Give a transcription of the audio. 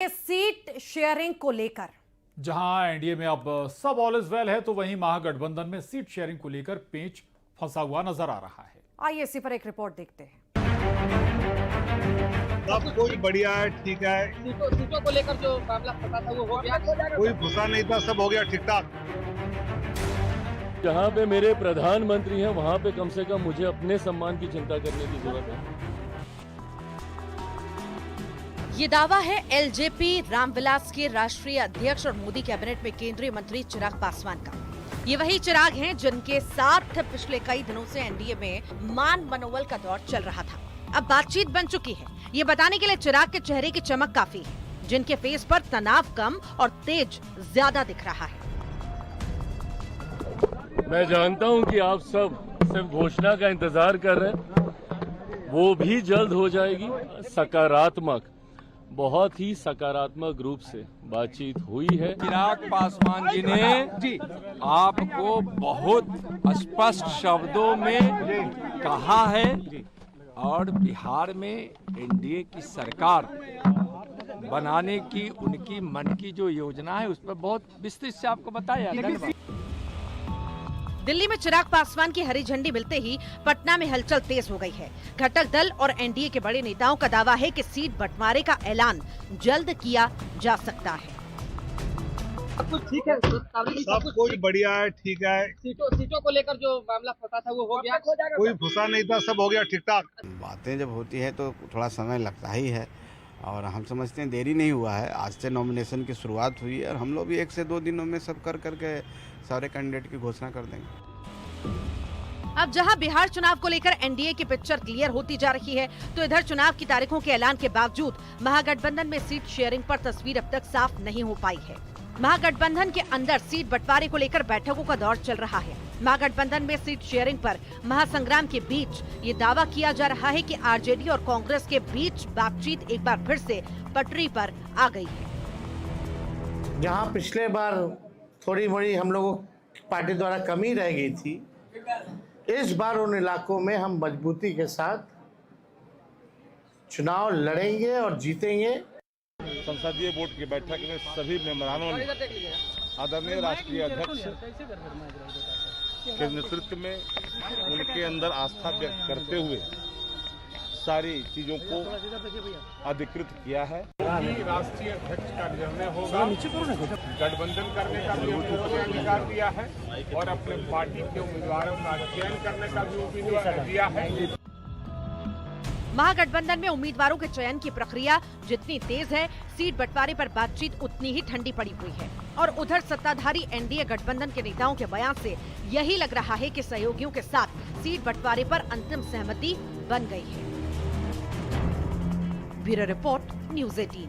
Seat sharing को लेकर जहां एनडीए में अब सब ऑल इज वेल है, तो वहीं महागठबंधन में सीट शेयरिंग को लेकर पेंच फंसा हुआ नजर आ रहा है। आइए इसी पर एक रिपोर्ट देखते हैं। सब कुछ बढ़िया है, ठीक है। सीटों को लेकर जो मामला फंसा था वो हो गया, कोई घुसा नहीं था, सब हो गया ठीक ठाक। जहाँ पे मेरे प्रधानमंत्री हैं वहाँ पे कम से कम मुझे अपने सम्मान की चिंता करने की जरूरत है। ये दावा है एलजेपी रामविलास के राष्ट्रीय अध्यक्ष और मोदी कैबिनेट में केंद्रीय मंत्री चिराग पासवान का। ये वही चिराग हैं जिनके साथ पिछले कई दिनों से एनडीए में मान मनोबल का दौर चल रहा था। अब बातचीत बन चुकी है। ये बताने के लिए चिराग के चेहरे की चमक काफी है, जिनके फेस पर तनाव कम और तेज ज्यादा दिख रहा है। मैं जानता हूँ कि आप सब सिर्फ घोषणा का इंतजार कर रहे हैं, वो भी जल्द हो जाएगी। सकारात्मक, बहुत ही सकारात्मक रूप से बातचीत हुई है। चिराग पासवान जी ने आपको बहुत स्पष्ट शब्दों में कहा है और बिहार में एनडीए की सरकार बनाने की उनकी मन की जो योजना है उस पर बहुत विस्तृत से आपको बताया। धन्यवाद। दिल्ली में चिराग पासवान की हरी झंडी मिलते ही पटना में हलचल तेज हो गई है। घटक दल और एनडीए के बड़े नेताओं का दावा है कि सीट बंटवारे का ऐलान जल्द किया जा सकता है। सब कुछ ठीक है, सब कुछ बढ़िया है, ठीक है। सीटों को लेकर जो मामला फंसा था वो हो गया, कोई घुसा नहीं था, सब हो गया ठीक ठाक। बातें जब होती है तो थोड़ा समय लगता ही है और हम समझते हैं देरी नहीं हुआ है। आज से नॉमिनेशन की शुरुआत हुई है और हम लोग भी 1 से 2 दिनों में सब करके सारे कैंडिडेट की घोषणा कर देंगे। अब जहां बिहार चुनाव को लेकर एनडीए की पिक्चर क्लियर होती जा रही है, तो इधर चुनाव की तारीखों के ऐलान के बावजूद महागठबंधन में सीट शेयरिंग पर तस्वीर अब तक साफ नहीं हो पाई है। महागठबंधन के अंदर सीट बंटवारे को लेकर बैठकों का दौर चल रहा है। महागठबंधन में सीट शेयरिंग पर महासंग्राम के बीच ये दावा किया जा रहा है कि आरजेडी और कांग्रेस के बीच बातचीत एक बार फिर से पटरी पर आ गई है। जहां पिछले बार थोड़ी मोड़ी हम लोगों की पार्टी द्वारा कमी रह गई थी, इस बार उन इलाकों में हम मजबूती के साथ चुनाव लड़ेंगे और जीतेंगे। संसदीय बोर्ड की बैठक में सभी मेंबरानों ने आदरणीय राष्ट्रीय अध्यक्ष के नेतृत्व में उनके अंदर आस्था व्यक्त करते हुए सारी चीजों को अधिकृत किया है। राष्ट्रीय अध्यक्ष का निर्णय होगा, गठबंधन करने का भी उन्होंने अधिकार दिया है और अपने पार्टी के उम्मीदवारों का चयन करने का भी उम्मीदवार दिया है। महागठबंधन में उम्मीदवारों के चयन की प्रक्रिया जितनी तेज है, सीट बंटवारे पर बातचीत उतनी ही ठंडी पड़ी हुई है। और उधर सत्ताधारी एनडीए गठबंधन के नेताओं के बयान से यही लग रहा है कि सहयोगियों के साथ सीट बंटवारे पर अंतिम सहमति बन गई है। Bureau report, news 18।